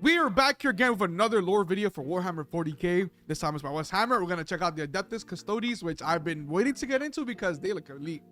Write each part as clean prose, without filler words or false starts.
We are back here again with another lore video for Warhammer 40k. This time it's by WesHammer. We're gonna check out the Adeptus Custodes, which I've been waiting to get into because they look elite.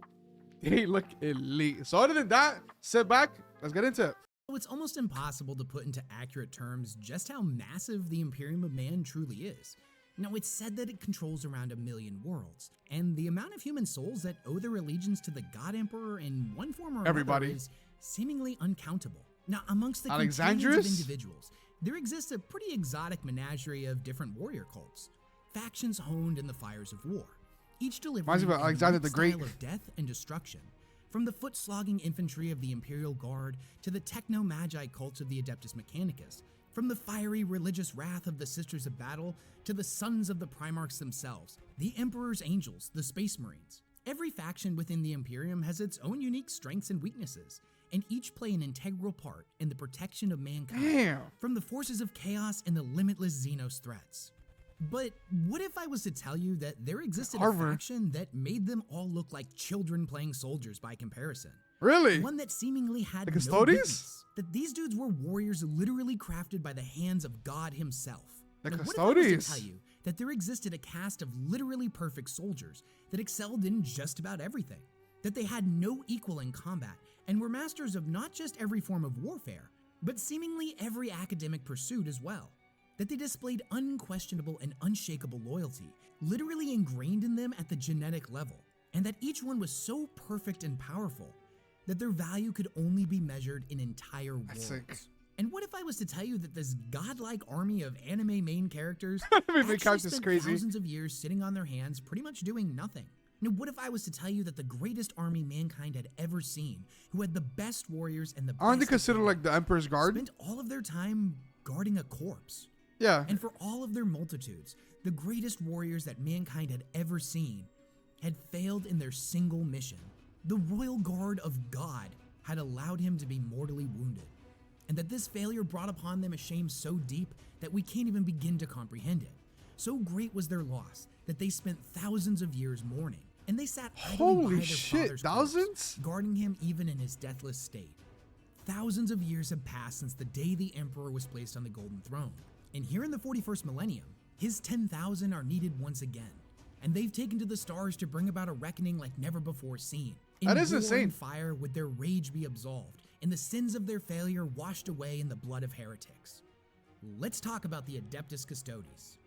They look elite. So other than that, sit back, let's get into it. It's almost impossible to put into accurate terms just how massive the Imperium of Man truly is. Now, it's said that it controls around 1 million worlds, and the amount of human souls that owe their allegiance to the God Emperor in one form or another is seemingly uncountable. Now, amongst the companions of individuals, there exists a pretty exotic menagerie of different warrior cults, factions honed in the fires of war, each delivering a style of death and destruction. From the foot-slogging infantry of the Imperial Guard to the techno-magi cults of the Adeptus Mechanicus, from the fiery religious wrath of the Sisters of Battle to the sons of the Primarchs themselves, the Emperor's Angels, the Space Marines. Every faction within the Imperium has its own unique strengths and weaknesses, and each play an integral part in the protection of mankind from the forces of chaos and the limitless Xenos threats. But what if I was to tell you that there existed a faction that made them all look like children playing soldiers by comparison? Really? One that seemingly had the no business. That these dudes were warriors literally crafted by the hands of God himself. The now, Custodes? What if I was to tell you that there existed a cast of literally perfect soldiers that excelled in just about everything? That they had no equal in combat and were masters of not just every form of warfare, but seemingly every academic pursuit as well. That they displayed unquestionable and unshakable loyalty, literally ingrained in them at the genetic level, and that each one was so perfect and powerful that their value could only be measured in entire worlds. And what if I was to tell you that this godlike army of anime main characters actually spent thousands of years sitting on their hands pretty much doing nothing? Now, what if I was to tell you that the greatest army mankind had ever seen, who had the best warriors and the aren't they considered like the Emperor's Guard? Spent all of their time guarding a corpse. Yeah. And for all of their multitudes, the greatest warriors that mankind had ever seen had failed in their single mission. The Royal Guard of God had allowed him to be mortally wounded, and that this failure brought upon them a shame so deep that we can't even begin to comprehend it. So great was their loss that they spent thousands of years mourning, and they sat idly by their father's corpse, guarding him even in his deathless state. Thousands of years have passed since the day the Emperor was placed on the Golden Throne, and here in the 41st millennium, his 10,000 are needed once again, and they've taken to the stars to bring about a reckoning like never before seen. That is insane. Fire would their rage be absolved, and the sins of their failure washed away in the blood of heretics. Let's talk about the Adeptus Custodes.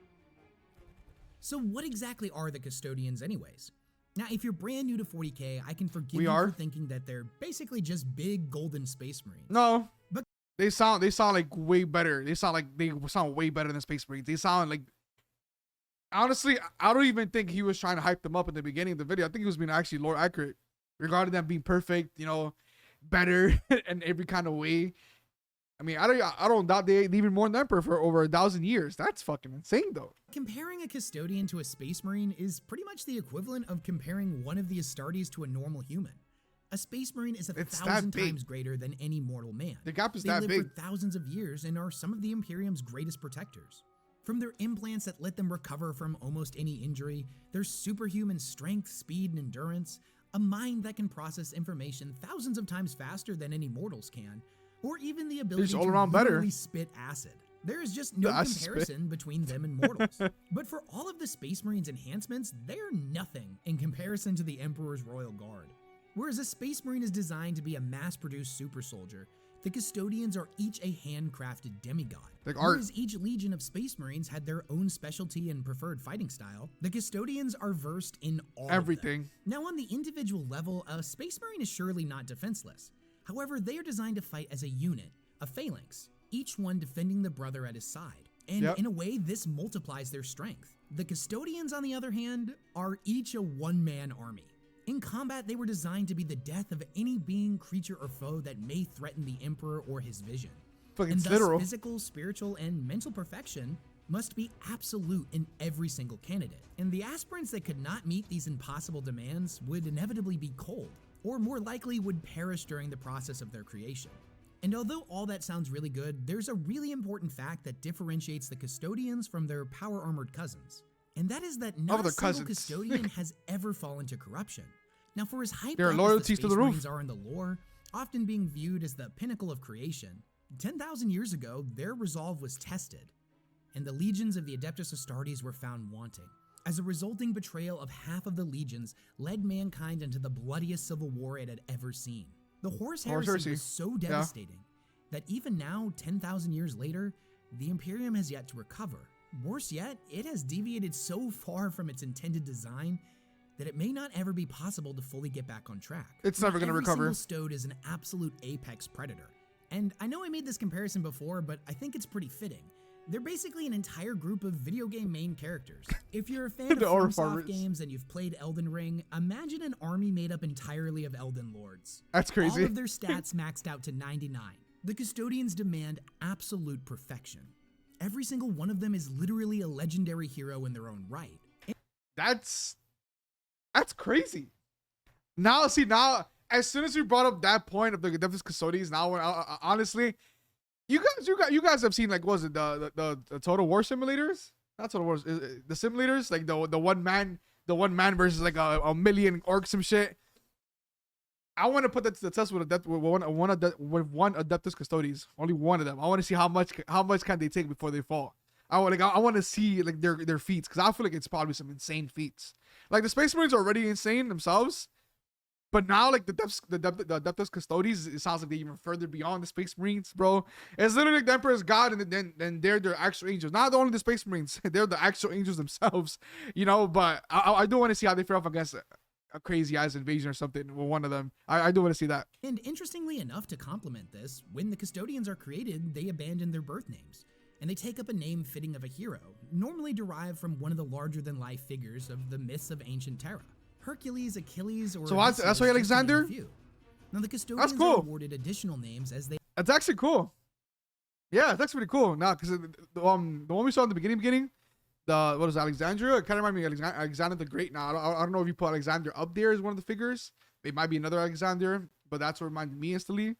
So what exactly are the Custodians anyways? Now, if you're brand new to 40k, I can forgive you for thinking that they're basically just big golden space marines. No, but they sound like way better. They sound way better than Space Marines. They sound like, honestly, I don't even think he was trying to hype them up in the beginning of the video. I think he was being actually lore accurate regarding them being perfect, you know, better in every kind of way. I mean, I don't doubt they even more than the Emperor for over 1,000 years. That's fucking insane, though. Comparing a Custodian to a Space Marine is pretty much the equivalent of comparing one of the Astartes to a normal human. A Space Marine is 1,000 times greater than any mortal man. The gap is that big. They live for thousands of years and are some of the Imperium's greatest protectors. From their implants that let them recover from almost any injury, their superhuman strength, speed, and endurance, a mind that can process information thousands of times faster than any mortals can, or even the ability to literally spit acid. There is just no comparison between them and mortals. But for all of the Space Marines' enhancements, they're nothing in comparison to the Emperor's Royal Guard. Whereas a Space Marine is designed to be a mass-produced super soldier, the Custodians are each a handcrafted demigod. Whereas each legion of Space Marines had their own specialty and preferred fighting style, the Custodians are versed in everything. Of them. Now, on the individual level, a Space Marine is surely not defenseless. However, they are designed to fight as a unit, a phalanx, each one defending the brother at his side. And in a way, this multiplies their strength. The Custodians, on the other hand, are each a one-man army. In combat, they were designed to be the death of any being, creature, or foe that may threaten the Emperor or his vision. And thus, physical, spiritual, and mental perfection must be absolute in every single candidate. And the aspirants that could not meet these impossible demands would inevitably be cold, or more likely would perish during the process of their creation. And although all that sounds really good, there's a really important fact that differentiates the Custodians from their power-armored cousins. And that is that not a single Custodian has ever fallen to corruption. Now, for as hyped up as the Space Marines are in the lore, often being viewed as the pinnacle of creation, 10,000 years ago, their resolve was tested, and the legions of the Adeptus Astartes were found wanting. As a resulting betrayal of half of the legions led mankind into the bloodiest civil war it had ever seen. The Horus Heresy was so devastating that even now, 10,000 years later, the Imperium has yet to recover. Worse yet, it has deviated so far from its intended design that it may not ever be possible to fully get back on track. It's never going to recover. Every single Stode is an absolute apex predator. And I know I made this comparison before, but I think it's pretty fitting. They're basically an entire group of video game main characters. If you're a fan of FromSoft games and you've played Elden Ring, imagine an army made up entirely of Elden Lords. That's crazy. All of their stats maxed out to 99. The Custodians demand absolute perfection. Every single one of them is literally a legendary hero in their own right. That's crazy. Now, as soon as we brought up that point of the Adeptus Custodes, honestly, you guys have seen, like, what was it, the Total War simulators? Not Total Wars, the simulators, like the one man versus like a million orcs and shit. I want to put that to the test with one Adeptus Custodes, only one of them. I want to see how much can they take before they fall. I want to see like their feats, because I feel like it's probably some insane feats. Like the Space Marines are already insane themselves, but now like the Adeptus Custodes, it sounds like they even further beyond the Space Marines, bro. It's literally like the Emperor's God, and then they're their actual angels. Not only the Space Marines, they're the actual angels themselves, you know. But I do want to see how they fare off against a crazy ass invasion or something with one of them. I do want to see that. And interestingly enough, to complement this, when the Custodians are created, they abandon their birth names, and they take up a name fitting of a hero, normally derived from one of the larger-than-life figures of the myths of ancient Terra. Hercules, Achilles, or... So that's why Alexander? Now the Custodians cool. are awarded additional names as they... That's actually cool. Yeah, that's pretty cool. Nah, because the one we saw in the beginning, what is it, Alexandria? It kind of reminds me of Alexander the Great. Now, I don't know if you put Alexander up there as one of the figures. It might be another Alexander, but that's what reminded me instantly.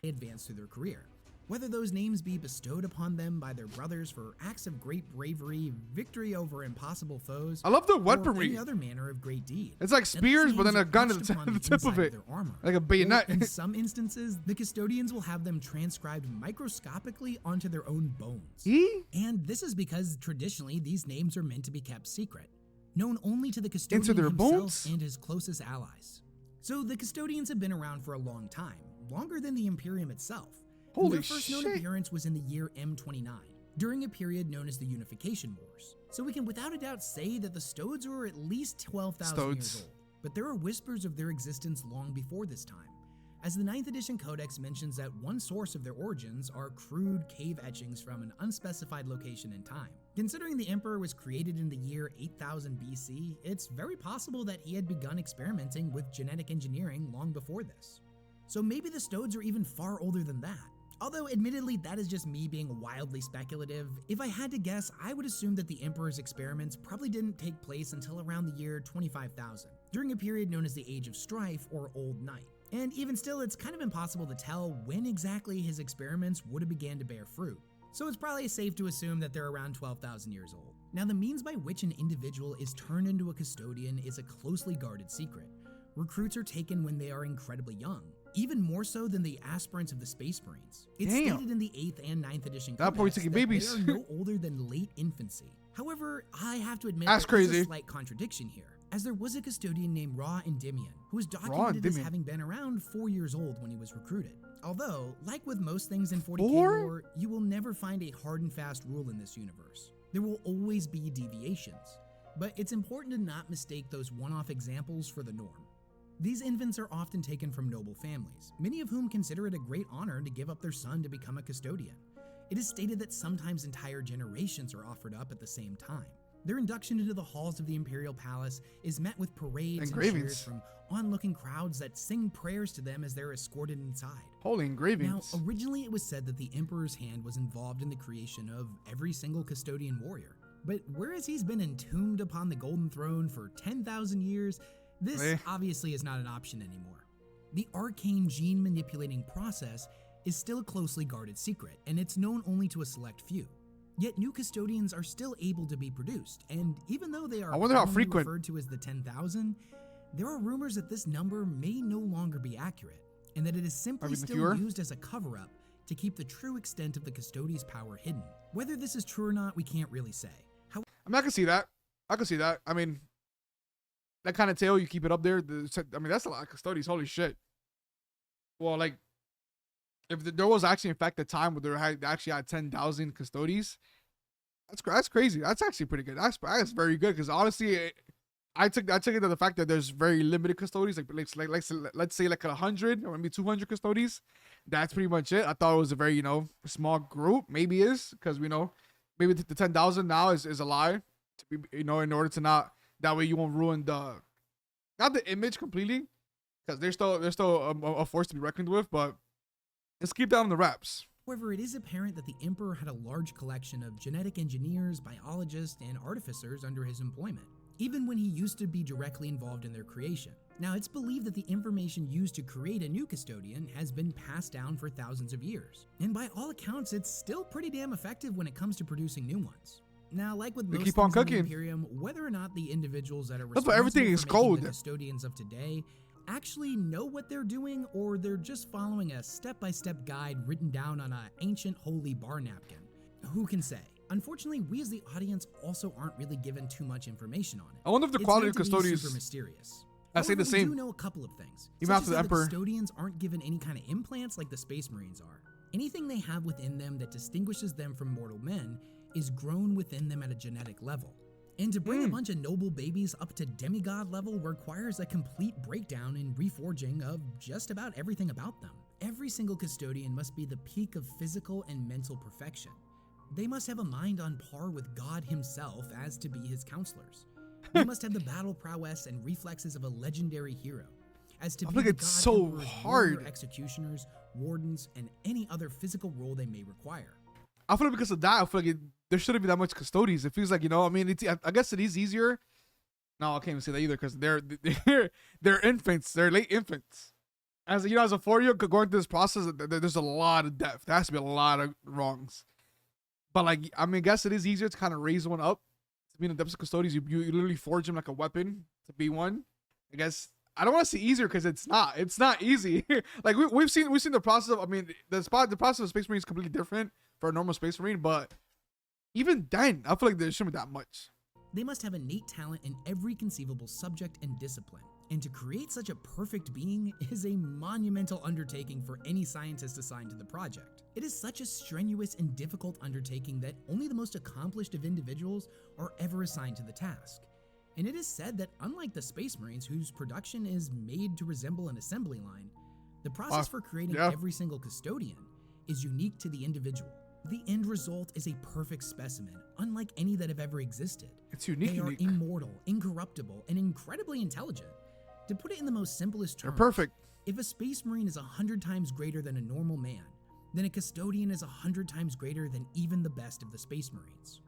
They advance through their career. Whether those names be bestowed upon them by their brothers for acts of great bravery, victory over impossible foes, I love the or weaponry. any other manner of great deed. It's like spears, but then a gun at the tip of it, like a bayonet. Or in some instances, the Custodians will have them transcribed microscopically onto their own bones. And this is because traditionally these names are meant to be kept secret, known only to the Custodian himself bones? and his closest allies. So the Custodians have been around for a long time, longer than the Imperium itself. Holy Their first known appearance was in the year M29, during a period known as the Unification Wars. So we can without a doubt say that the Stodes were at least 12,000 years old. But there are whispers of their existence long before this time, as the 9th edition Codex mentions that one source of their origins are crude cave etchings from an unspecified location in time. Considering the Emperor was created in the year 8000 BC, it's very possible that he had begun experimenting with genetic engineering long before this. So maybe the Stodes are even far older than that. Although, admittedly, that is just me being wildly speculative. If I had to guess, I would assume that the Emperor's experiments probably didn't take place until around the year 25,000, during a period known as the Age of Strife or Old Night. And even still, it's kind of impossible to tell when exactly his experiments would have began to bear fruit. So it's probably safe to assume that they're around 12,000 years old. Now, the means by which an individual is turned into a custodian is a closely guarded secret. Recruits are taken when they are incredibly young, even more so than the aspirants of the Space Marines. It's stated in the 8th and 9th edition Codex that they are no older than late infancy. However, I have to admit there's a slight contradiction here, as there was a custodian named Ra Endymion, who was documented as having been around 4 years old when he was recruited. Although, like with most things in 40k lore, you will never find a hard and fast rule in this universe. There will always be deviations, but it's important to not mistake those one-off examples for the norm. These infants are often taken from noble families, many of whom consider it a great honor to give up their son to become a custodian. It is stated that sometimes entire generations are offered up at the same time. Their induction into the halls of the Imperial Palace is met with parades and cheers from onlooking crowds that sing prayers to them as they're escorted inside. Holy engravings. Now, originally it was said that the Emperor's hand was involved in the creation of every single custodian warrior. But whereas he's been entombed upon the Golden Throne for 10,000 years, this obviously is not an option anymore. The arcane gene manipulating process is still a closely guarded secret, and it's known only to a select few. Yet new custodians are still able to be produced, and even though they are referred to as the 10,000, there are rumors that this number may no longer be accurate, and that it is simply still used as a cover-up to keep the true extent of the Custodes' power hidden. Whether this is true or not, we can't really say. I mean, I can see that. I can see that. I mean, that kind of tail, you keep it up there. I mean, that's a lot of Custodes. Holy shit. Well, like, if there was actually, in fact, a time where they actually had 10,000 Custodes, that's crazy. That's actually pretty good. That's very good, because honestly, I took it to the fact that there's very limited Custodes, like let's say like 100 or maybe 200 Custodes. That's pretty much it. I thought it was a very, small group. Maybe is, because maybe the 10,000 now is a lie, to be, in order to not, that way you won't ruin not the image completely, because they're still a force to be reckoned with, but let's keep that on the wraps. However, it is apparent that the Emperor had a large collection of genetic engineers, biologists, and artificers under his employment, even when he used to be directly involved in their creation. Now, it's believed that the information used to create a new custodian has been passed down for thousands of years, and by all accounts, it's still pretty damn effective when it comes to producing new ones. Now, like with most keep on things in the cooking. Imperium, whether or not the individuals that are That's why everything is responsible for making code. the custodians of today actually know what they're doing, or they're just following a step-by-step guide written down on an ancient holy bar napkin. Who can say? Unfortunately, we as the audience also aren't really given too much information on it. I wonder if the It's quality meant of to be Custodes, super mysterious. I say the However, we same. do know a couple of things. Even such after as the that Emperor. Custodians aren't given any kind of implants like the Space Marines are. Anything they have within them that distinguishes them from mortal men is grown within them at a genetic level. And to bring a bunch of noble babies up to demigod level requires a complete breakdown and reforging of just about everything about them. Every single custodian must be the peak of physical and mental perfection. They must have a mind on par with God himself as to be his counselors. They must have the battle prowess and reflexes of a legendary hero, as to I be think the it's God so Emperor's hard. warrior executioners, wardens, and any other physical role they may require. I feel like because of that, I feel like there shouldn't be that much Custodes. It feels like, I mean, I guess it is easier. No, I can't even say that either, because they're infants. They're late infants. As as a 4-year going through this process, there's a lot of depth. There has to be a lot of wrongs. But like, I mean, I guess it is easier to kind of raise one up to be in the depths of Custodes. You literally forge him like a weapon to be one. I guess I don't want to say easier, because it's not. It's not easy. Like we've seen the process of. I mean, the process of Space Marine is completely different for a normal Space Marine, but even then, I feel like there shouldn't be that much. They must have innate talent in every conceivable subject and discipline. And to create such a perfect being is a monumental undertaking for any scientist assigned to the project. It is such a strenuous and difficult undertaking that only the most accomplished of individuals are ever assigned to the task. And it is said that unlike the Space Marines, whose production is made to resemble an assembly line, the process for creating every single custodian is unique to the individual. The end result is a perfect specimen, unlike any that have ever existed. It's unique. They are immortal, incorruptible, and incredibly intelligent. To put it in the most simplest terms, They're perfect. if a Space Marine is 100 times greater than a normal man, then a Custodian is 100 times greater than even the best of the Space Marines.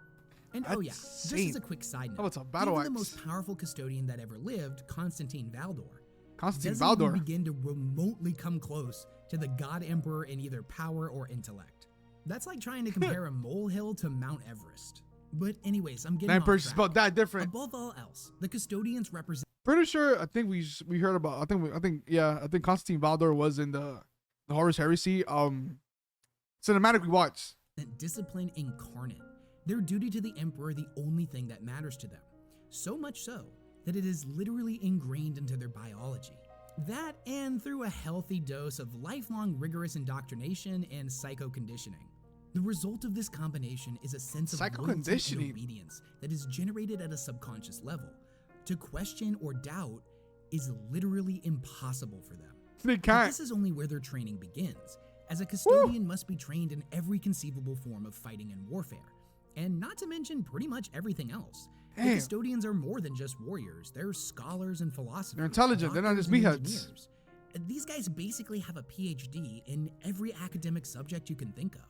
And That's oh yeah, just insane. as a quick side note, How about a battle even the axe? most powerful Custodian that ever lived, Constantine Valdor, Constantine doesn't even Valdor. begin to remotely come close to the God Emperor in either power or intellect. That's like trying to compare a molehill to Mount Everest. But anyways, I'm getting Man, off Purge is track. about that different. Above all else, the Custodians represent Pretty sure. I think we heard about. I think Constantine Valdor was in the Horus Heresy cinematic we watched. discipline incarnate. Their duty to the Emperor the only thing that matters to them. So much so that it is literally ingrained into their biology. That, and through a healthy dose of lifelong rigorous indoctrination and psycho-conditioning. The result of this combination is a sense of loyalty and Psycho-conditioning. obedience that is generated at a subconscious level. To question or doubt is literally impossible for them. They But can't. this is only where their training begins, as a custodian must be trained in every conceivable form of fighting and warfare, and not to mention pretty much everything else. The Damn. custodians are more than just warriors, they're scholars and philosophers. They're intelligent, they're not just doctors and meatheads. engineers. These guys basically have a PhD in every academic subject you can think of.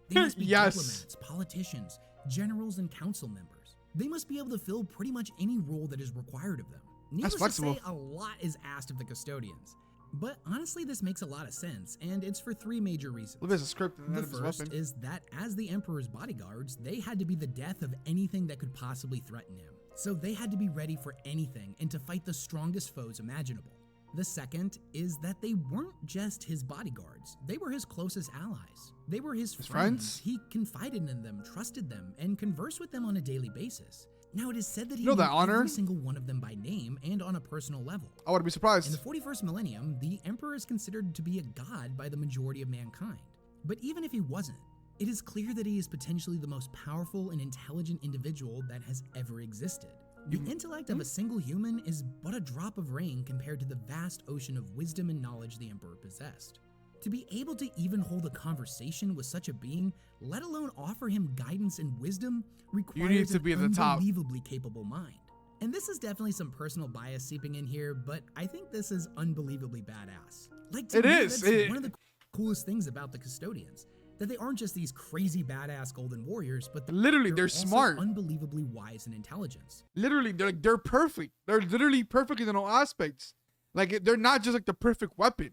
They must be Yes. diplomats, politicians, generals, and council members. They must be able to fill pretty much any role that is required of them. Needless to flexible. say, a lot is asked of the custodians. But honestly, this makes a lot of sense, and it's for three major reasons. Well, there's a script and The then there's a first weapon. is that as the Emperor's bodyguards, they had to be the death of anything that could possibly threaten him. So they had to be ready for anything and to fight the strongest foes imaginable. The second is that they weren't just his bodyguards, they were his closest allies. They were his friends. He confided in them, trusted them, and conversed with them on a daily basis. Now, it is said that he knew every single one of them by name and on a personal level. I wouldn't be surprised. In the 41st millennium, the Emperor is considered to be a god by the majority of mankind. But even if he wasn't, it is clear that he is potentially the most powerful and intelligent individual that has ever existed. The intellect of a single human is but a drop of rain compared to the vast ocean of wisdom and knowledge the Emperor possessed. To be able to even hold a conversation with such a being, let alone offer him guidance and wisdom, requires an unbelievably capable mind. And this is definitely some personal bias seeping in here, but I think this is unbelievably badass. Like, to me, that's one of the coolest things about the Custodians. That they aren't just these crazy badass golden warriors, but they're smart, unbelievably wise and intelligent. Literally, they're perfect. They're literally perfect in all aspects. Like, they're not just like the perfect weapon.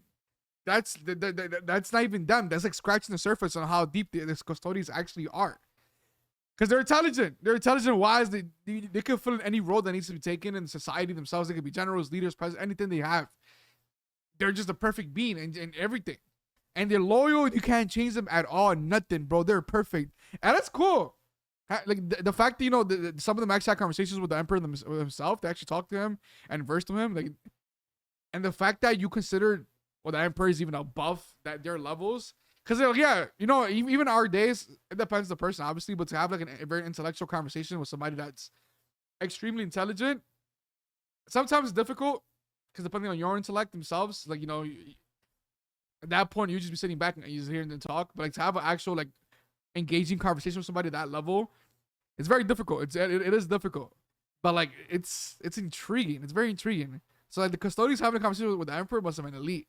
That's not even them. That's like scratching the surface on how deep these Custodians actually are. Because they're intelligent. They're intelligent, wise. They can fill in any role that needs to be taken in society themselves. They could be generals, leaders, presidents, anything they have. They're just a perfect being and everything. And they're loyal. You can't change them at all. Nothing, bro. They're perfect. And that's cool. Like the fact that, you know, some of them actually had conversations with the Emperor himself. They actually talked to him and versed to him. Like, and the fact that you consider, well, the Emperor is even above their levels. Because, yeah, you know, even our days, it depends on the person, obviously. But to have like a very intellectual conversation with somebody that's extremely intelligent, sometimes it's difficult. Because depending on your intellect themselves, like, you know, at that point, you just be sitting back and you just hearing them talk. But like to have an actual like engaging conversation with somebody at that level, it's very difficult. It is difficult, but like it's intriguing. It's very intriguing. So like the Custodians having a conversation with the Emperor must have been elite.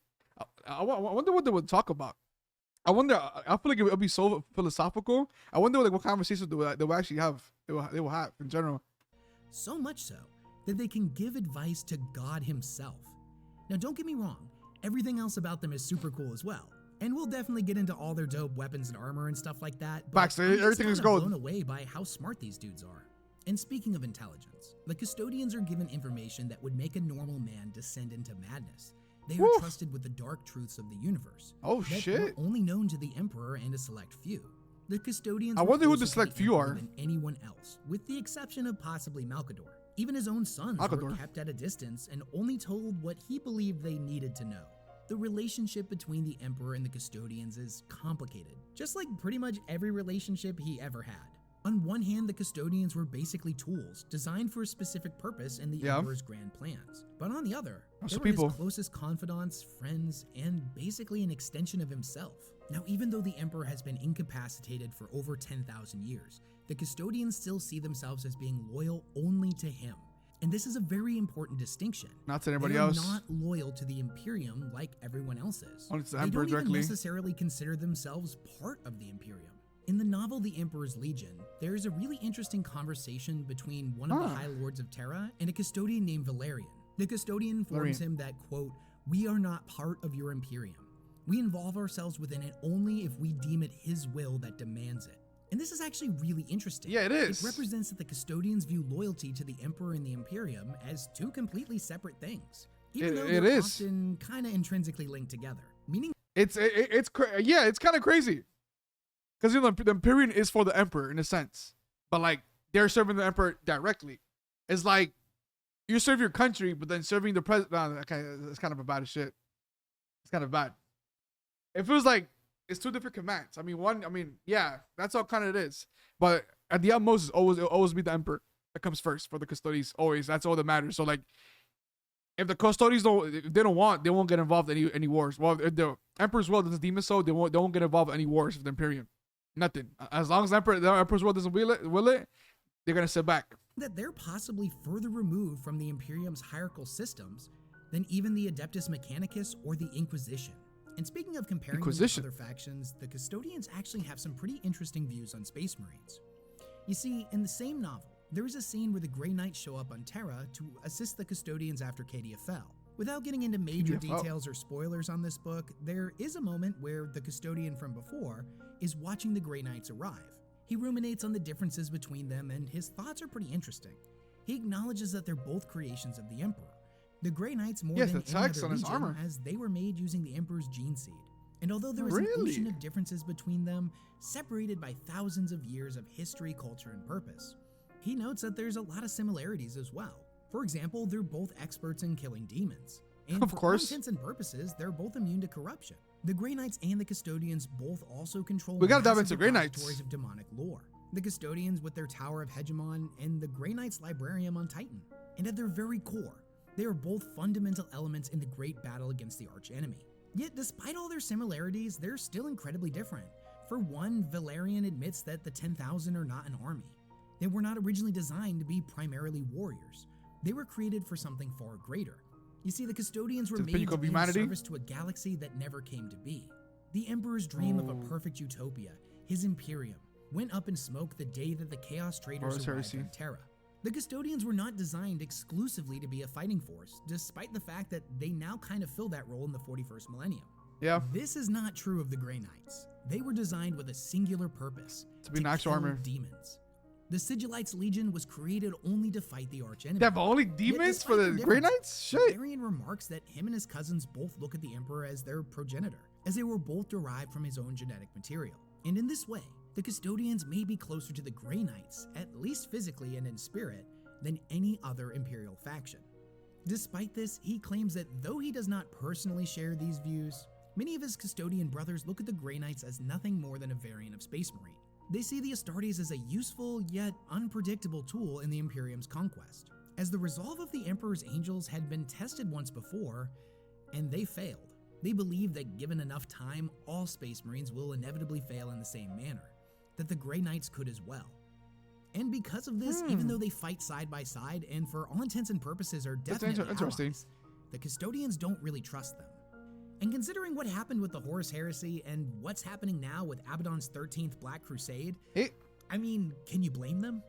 I wonder what they would talk about. I wonder. I feel like it would be so philosophical. I wonder like what conversations they will actually have. They will have in general. So much so that they can give advice to God himself. Now, don't get me wrong. Everything else about them is super cool as well. And we'll definitely get into all their dope weapons and armor and stuff like that. But everything is gold. I'm blown away by how smart these dudes are. And speaking of intelligence, the Custodians are given information that would make a normal man descend into madness. They are trusted with the dark truths of the universe. Oh, shit. That are only known to the Emperor and a select few. The Custodians I wonder who the select few are. Than anyone else, with the exception of possibly Malcador. Even his own sons were kept at a distance and only told what he believed they needed to know. The relationship between the Emperor and the Custodians is complicated, just like pretty much every relationship he ever had. On one hand, the Custodians were basically tools, designed for a specific purpose in the Emperor's grand plans. But on the other, they were his closest confidants, friends, and basically an extension of himself. Now, even though the Emperor has been incapacitated for over 10,000 years, the Custodians still see themselves as being loyal only to him. And this is a very important distinction. Not to anybody else. They are not loyal to the Imperium like everyone else is. Only to the Emperor Emperor directly. directly. They don't even necessarily consider themselves part of the Imperium. In the novel The Emperor's Legion, there is a really interesting conversation between one of the High Lords of Terra and a Custodian named Valerian. The Custodian informs him that, quote, "We are not part of your Imperium. We involve ourselves within it only if we deem it his will that demands it." And this is actually really interesting. Yeah, it is. It represents that the Custodians view loyalty to the Emperor and the Imperium as two completely separate things, even though they're often kind of intrinsically linked together. Meaning, it's kind of crazy, because, you know, the Imperium is for the Emperor in a sense, but like they're serving the Emperor directly. It's like you serve your country, but then serving the president. Okay, it's kind of a bad shit. It's kind of bad. It feels like it's two different commands. Yeah, that's how kind of it is. But at the utmost, it'll always be the Emperor that comes first for the Custodes. Always, that's all that matters. So like, if the Custodes they won't get involved in any wars. Well, if the Emperor's will doesn't deem it so, they won't get involved in any wars with the Imperium. Nothing. As long as the Emperor's will doesn't will it, they're gonna sit back. That they're possibly further removed from the Imperium's hierarchical systems than even the Adeptus Mechanicus or the Inquisition. And speaking of comparing them with other factions, the Custodians actually have some pretty interesting views on Space Marines. You see, in the same novel, there is a scene where the Grey Knights show up on Terra to assist the Custodians after Cadia fell. Without getting into major details or spoilers on this book, there is a moment where the Custodian from before is watching the Grey Knights arrive. He ruminates on the differences between them, and his thoughts are pretty interesting. He acknowledges that they're both creations of the Emperor, The Grey Knights more Yes, than the any text other on his legion, armor. as they were made using the Emperor's gene seed. And although there is an Really? ocean of differences between them, separated by thousands of years of history, culture, and purpose, he notes that there's a lot of similarities as well. For example, they're both experts in killing demons. And Of for course. all intents and purposes, they're both immune to corruption. The Grey Knights and the Custodians both also control We gotta dive massive into Grey Knights. repositories of demonic lore. The Custodians with their Tower of Hegemon, and the Grey Knights Librarium on Titan. And at their very core, they are both fundamental elements in the great battle against the archenemy. Yet despite all their similarities, they're still incredibly different. For one, Valerian admits that the 10,000 are not an army. They were not originally designed to be primarily warriors. They were created for something far greater. You see, the Custodians were The made pinnacle to of be in humanity? service to a galaxy that never came to be. The Emperor's dream of a perfect utopia, his Imperium, went up in smoke the day that the Chaos Traders Horus arrived Heresy. on Terra. The Custodians were not designed exclusively to be a fighting force, despite the fact that they now kind of fill that role in the 41st millennium. Yeah. This is not true of the Grey Knights. They were designed with a singular purpose: To be an actual kill armor. demons. The Sigillites Legion was created only to fight the archenemy. They have only Yet demons for despite the their Grey differences, Knights? Shit. Valerian remarks that him and his cousins both look at the Emperor as their progenitor, as they were both derived from his own genetic material. And in this way, the Custodians may be closer to the Grey Knights, at least physically and in spirit, than any other Imperial faction. Despite this, he claims that though he does not personally share these views, many of his Custodian brothers look at the Grey Knights as nothing more than a variant of Space Marine. They see the Astartes as a useful yet unpredictable tool in the Imperium's conquest, as the resolve of the Emperor's angels had been tested once before, and they failed. They believe that given enough time, all Space Marines will inevitably fail in the same manner, that the Grey Knights could as well. And because of this, even though they fight side by side and for all intents and purposes are definitely interesting. allies, the Custodians don't really trust them. And considering what happened with the Horus Heresy and what's happening now with Abaddon's 13th Black Crusade, I mean, can you blame them?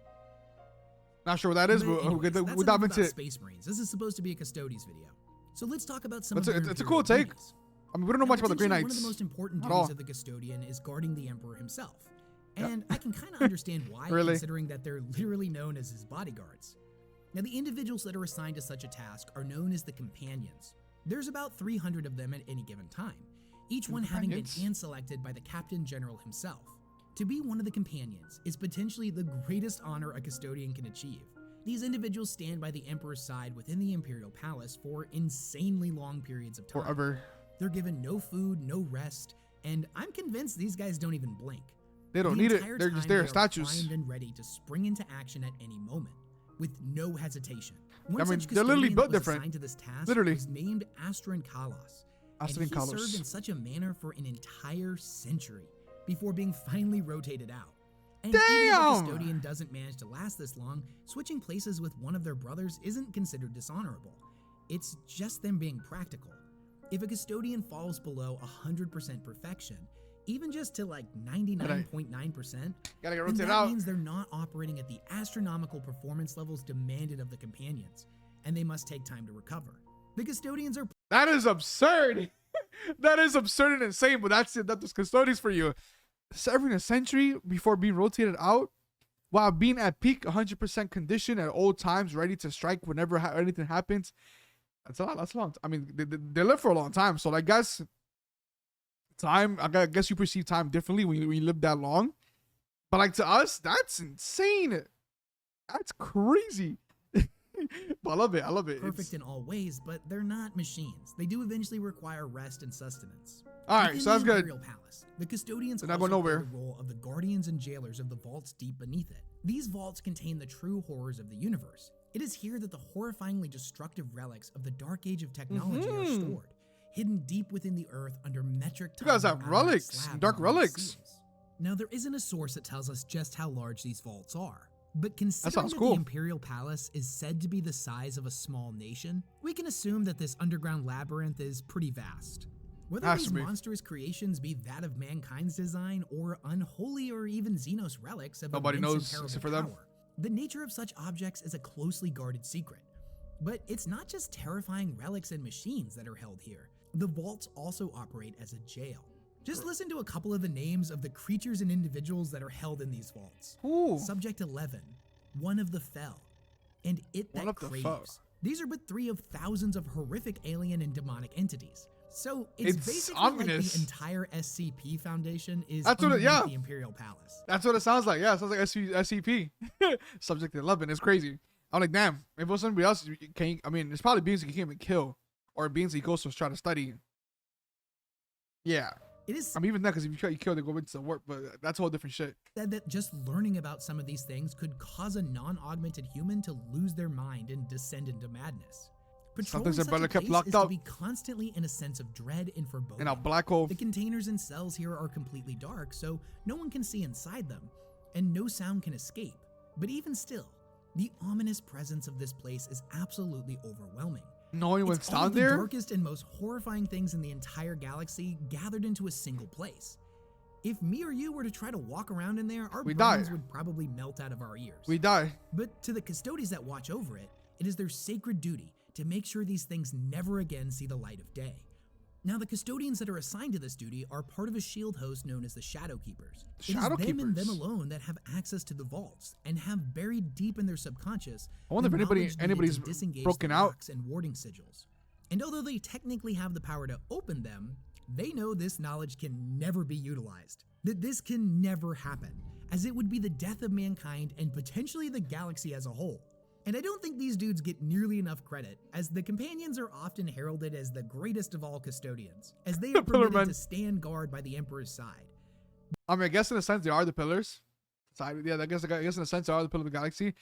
Not sure what that is, But but anyways, that's we'll dive enough into about it. Space Marines. This is supposed to be a Custodes video. So let's talk about some It's of a, their it's a Imperial cool take. duties. I mean, we don't know much about the Grey Potentially Knights. One of the most important at duties all. of the Custodian is guarding the Emperor himself. And I can kind of understand why, Really? considering that they're literally known as his bodyguards. Now, the individuals that are assigned to such a task are known as the Companions. There's about 300 of them at any given time, each one having been Companions. hand-selected by the Captain General himself. To be one of the Companions is potentially the greatest honor a Custodian can achieve. These individuals stand by the Emperor's side within the Imperial Palace for insanely long periods of time. Forever. They're given no food, no rest, and I'm convinced these guys don't even blink. They don't The need it. entire They're just time there, they are statues. primed and ready to spring into action at any moment, with no hesitation. One I mean, such they're literally custodian built that was different. assigned to this task Literally. was named Astron Kalos, and Astron he Kalos. served in such a manner for an entire century before being finally rotated out. And even if Damn! a custodian doesn't manage to last this long, switching places with one of their brothers isn't considered dishonorable. It's just them being practical. If a custodian falls below 100% perfection, even just to like 99.9%, Gotta get then rotated that out. means they're not operating at the astronomical performance levels demanded of the Companions, and they must take time to recover. The Custodians are That is absurd. That is absurd and insane, but that's it. That's Custodes for you. Serving a century before being rotated out while being at peak 100% condition at all times, ready to strike whenever anything happens. That's a lot. That's a long. I mean, they live for a long time. So I guess time. I guess you perceive time differently when you live that long. But like to us, that's insane. That's crazy. But I love it. I love it. perfect in all ways, but they're not machines. They do eventually require rest and sustenance. All right, Within so that's the good. Imperial Palace, the Custodians They're not also going play nowhere. the role of the guardians and jailers of the vaults deep beneath it. These vaults contain the true horrors of the universe. It is here that the horrifyingly destructive relics of the dark age of technology are stored, hidden deep within the earth under metric You guys tons of have adamant relics, slab dark and iron relics. seals. Now, there isn't a source that tells us just how large these vaults are. But considering sounds that cool. the Imperial Palace is said to be the size of a small nation, we can assume that this underground labyrinth is pretty vast. Whether Has these to be. monstrous creations be that of mankind's design or unholy or even Xenos relics of Nobody immense knows and except terrible for them. power, the nature of such objects is a closely guarded secret. But it's not just terrifying relics and machines that are held here. The vaults also operate as a jail. Just listen to a couple of the names of the creatures and individuals that are held in these vaults. Ooh. Subject 11, One of the Fell, and It One That of the Fell. Craves. These are but 3 of thousands of horrific alien and demonic entities. So it's basically ominous. like the entire SCP Foundation is That's what underneath the Imperial Palace. That's what it sounds like. Yeah, it sounds like SCP. Subject 11. It's crazy. I'm like, damn. If it was somebody else, I mean, there's probably beings that you can't even kill, or beings that you go to try to study. Yeah. It is. I mean, even that, because if you kill, they go into the warp, but that's a whole different shit. That just learning about some of these things could cause a non-augmented human to lose their mind and descend into madness. Patrolling such a place is to be constantly in a sense of dread and foreboding. In a black hole. The containers and cells here are completely dark, so no one can see inside them, and no sound can escape. But even still, the ominous presence of this place is absolutely overwhelming. Knowing what's down there, there, the darkest and most horrifying things in the entire galaxy gathered into a single place. If me or you were to try to walk around in there, our brains would probably melt out of our ears. We die. But to the Custodes that watch over it, it is their sacred duty to make sure these things never again see the light of day. Now, the custodians that are assigned to this duty are part of a shield host known as the Shadow Keepers. It is them and them alone that have access to the vaults and have buried deep in their subconscious. I wonder if anybody's broken out and warding sigils. And although they technically have the power to open them, they know this knowledge can never be utilized. That this can never happen, as it would be the death of mankind and potentially the galaxy as a whole. And I don't think these dudes get nearly enough credit, as the companions are often heralded as the greatest of all custodians, as they are permitted to stand guard by the Emperor's side. I mean, I guess in a sense they are the pillars. Yeah, I guess in a sense they are the pillar of the galaxy.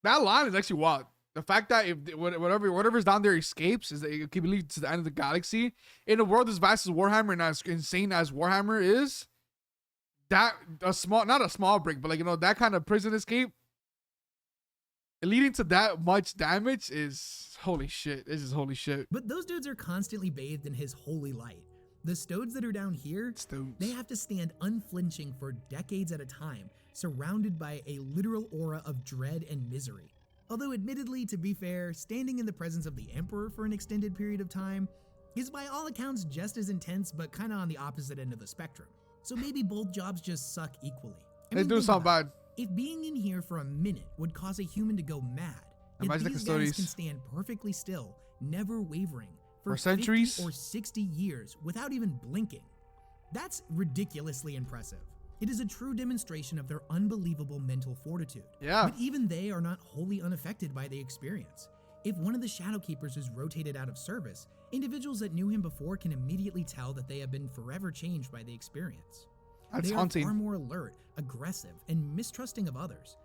That line is actually wild. The fact that if whatever's down there escapes is that it can lead to the end of the galaxy. In a world as vast as Warhammer and as insane as Warhammer is, not a small break, but like, you know, that kind of prison escape leading to that much damage is holy shit. This is holy shit. But those dudes are constantly bathed in his holy light. The Stodes that are down here, they have to stand unflinching for decades at a time, surrounded by a literal aura of dread and misery. Although admittedly, to be fair, standing in the presence of the Emperor for an extended period of time is by all accounts just as intense, but kind of on the opposite end of the spectrum. So maybe both jobs just suck equally. They do sound bad. If being in here for a minute would cause a human to go mad, imagine these guys can stand perfectly still, never wavering, for centuries 50 or 60 years without even blinking. That's ridiculously impressive. It is a true demonstration of their unbelievable mental fortitude. Yeah. But even they are not wholly unaffected by the experience. If one of the Shadow Keepers is rotated out of service, individuals that knew him before can immediately tell that they have been forever changed by the experience. That's they haunting. are far more alert, aggressive, and mistrusting of others.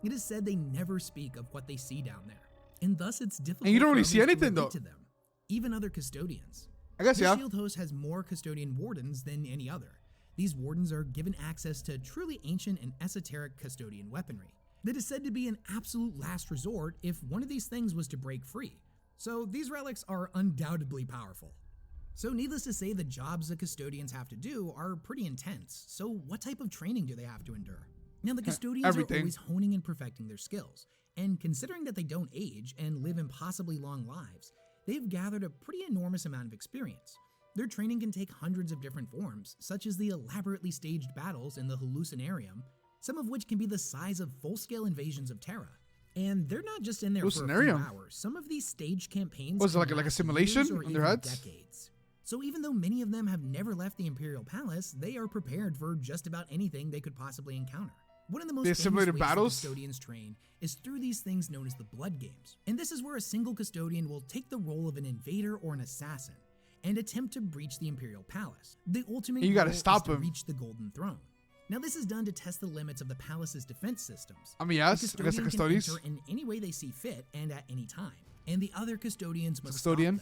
It is said they never speak of what they see down there, and thus it's difficult. And you don't for really see others anything to though. to them, even other custodians. I guess the Shield Host has more custodian wardens than any other. These wardens are given access to truly ancient and esoteric custodian weaponry that is said to be an absolute last resort if one of these things was to break free. So these relics are undoubtedly powerful. So needless to say, the jobs the custodians have to do are pretty intense. So what type of training do they have to endure? Now, the custodians are always honing and perfecting their skills, and considering that they don't age and live impossibly long lives, they've gathered a pretty enormous amount of experience. Their training can take hundreds of different forms, such as the elaborately staged battles in the Hallucinarium, some of which can be the size of full-scale invasions of Terra. And they're not just in there for a few hours. Some of these staged campaigns was it like a simulation in their heads? Decades. So even though many of them have never left the Imperial Palace, they are prepared for just about anything they could possibly encounter. One of the most simulated battles custodians train is through these things known as the Blood Games. And this is where a single custodian will take the role of an invader or an assassin and attempt to breach the Imperial Palace. The ultimate goal is to reach the Golden Throne. Now, this is done to test the limits of the palace's defense systems. I mean, yes, I guess the custodians can enter in any way they see fit and at any time, and the other custodians must stop them.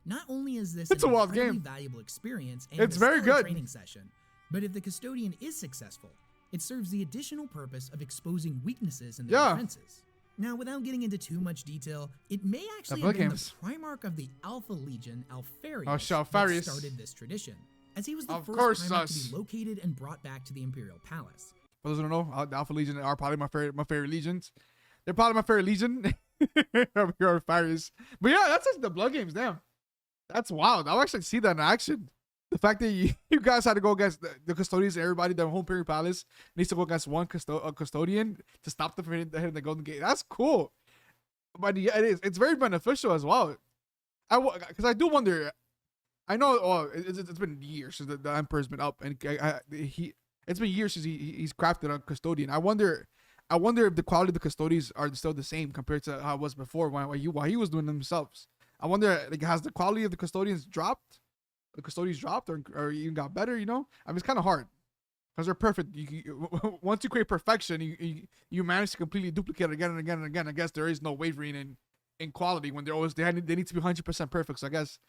Not only is this an incredibly valuable experience and it's very good training session, but if the custodian is successful, it serves the additional purpose of exposing weaknesses in their defenses. Now, without getting into too much detail, it may actually have been the Primarch of the Alpha Legion, Alfarius, that started this tradition, as he was the first Primarch to be located and brought back to the Imperial Palace. For those who don't know, the Alpha Legion are probably my favorite legions. They're probably my favorite legion. Alfarius. But yeah, that's just the Blood Games, damn. That's wild. I'll actually see that in action. The fact that you guys had to go against the custodians and everybody, the whole Imperial Palace needs to go against one custodian to stop them from hitting the Golden Gate. That's cool. but yeah, it is. It's very beneficial as well. Because I do wonder. I know. Oh, it's been years since the Emperor's been up, and it's been years since he's crafted a custodian. I wonder if the quality of the custodians are still the same compared to how it was before while he was doing them themselves. I wonder, like, has the quality of the custodians dropped? The custodians dropped, or even got better? You know, I mean, it's kind of hard because they're perfect. Once you create perfection, you manage to completely duplicate it again and again and again. I guess there is no wavering in quality when they need to be 100% perfect. So I guess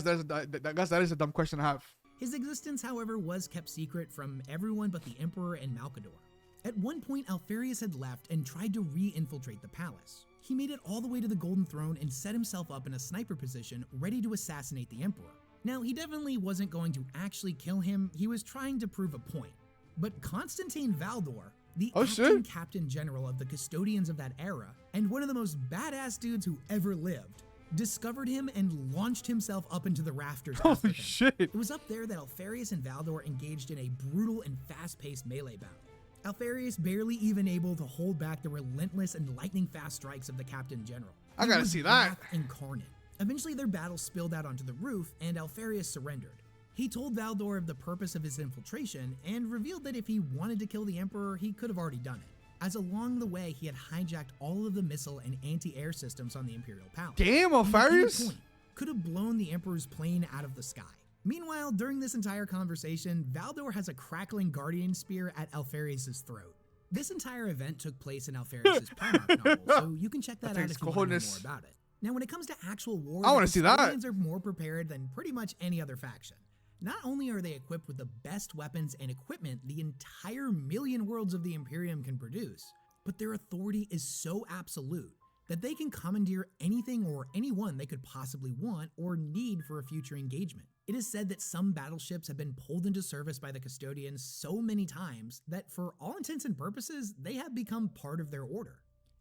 that is a dumb question to have. His existence, however, was kept secret from everyone but the Emperor and Malcador. At one point, Alfarius had left and tried to re-infiltrate the palace. He made it all the way to the Golden Throne and set himself up in a sniper position, ready to assassinate the Emperor. Now, he definitely wasn't going to actually kill him, he was trying to prove a point. But Constantine Valdor, the acting Captain General of the Custodians of that era, and one of the most badass dudes who ever lived, discovered him and launched himself up into the rafters after him. Shit. It was up there that Alfarius and Valdor engaged in a brutal and fast-paced melee battle. Alfarius barely even able to hold back the relentless and lightning-fast strikes of the Captain General. I gotta see that. Incarnate. Eventually, their battle spilled out onto the roof, and Alfarius surrendered. He told Valdor of the purpose of his infiltration, and revealed that if he wanted to kill the Emperor, he could have already done it, as along the way he had hijacked all of the missile and anti-air systems on the Imperial Palace. Damn, Alfarius! Could have blown the Emperor's plane out of the sky. Meanwhile, during this entire conversation, Valdor has a crackling guardian spear at Alfarius' throat. This entire event took place in Alfarius' Primarch novel, so you can check that out if you want to know more about it. Now, when it comes to actual war, I want to see that. Custodians are more prepared than pretty much any other faction. Not only are they equipped with the best weapons and equipment the entire million worlds of the Imperium can produce, but their authority is so absolute that they can commandeer anything or anyone they could possibly want or need for a future engagement. It is said that some battleships have been pulled into service by the Custodians so many times that for all intents and purposes, they have become part of their order.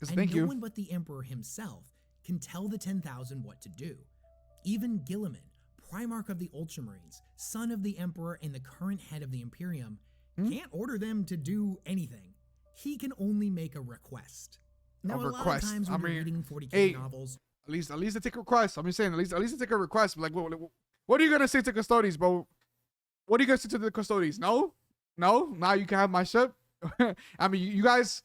And no one but the Emperor himself can tell the 10,000 what to do. Even Guilliman, Primarch of the Ultramarines, son of the Emperor and the current head of the Imperium, can't order them to do anything. He can only make a request. Now, a lot of times when you're reading 40K novels, at least they take a request. I'm just saying, at least they take a request. Like, what are you gonna say to Custodes, bro? What are you gonna say to the Custodes? No. Now you can have my ship. I mean, you guys,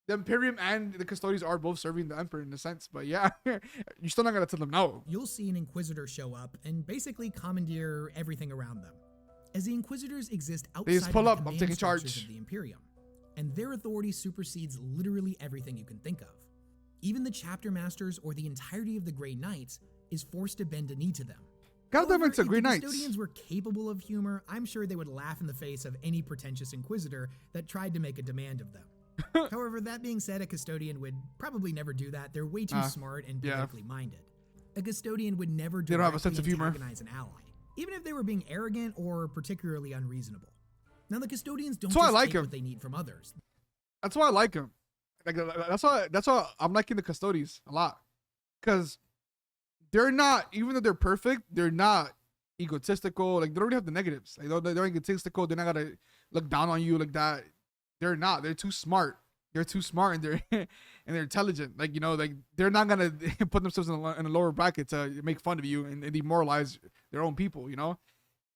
the Imperium and the Custodes are both serving the Emperor in a sense, but yeah, you're still not gonna tell them no. You'll see an Inquisitor show up and basically commandeer everything around them, as the Inquisitors exist outside of the command structures of the Imperium, and their authority supersedes literally everything you can think of. Even the Chapter Masters or the entirety of the Grey Knights is forced to bend a knee to them. However, if the Grey Custodians were capable of humor, I'm sure they would laugh in the face of any pretentious Inquisitor that tried to make a demand of them. However, that being said, a Custodian would probably never do that. They're way too smart and politically minded. A Custodian would never directly antagonize an ally, even if they were being arrogant or particularly unreasonable. Now, the Custodians don't just take what they need from others. That's why I like them. Like, that's why I'm liking the Custodes a lot, because they're not, even though they're perfect, they're not egotistical. Like, they don't have the negatives. Like, they're egotistical. They're not gonna look down on you like that. They're not. They're too smart. They're too smart, and they're intelligent. Like, you know, like, they're not gonna put themselves in a lower bracket to make fun of you and demoralize their own people. You know,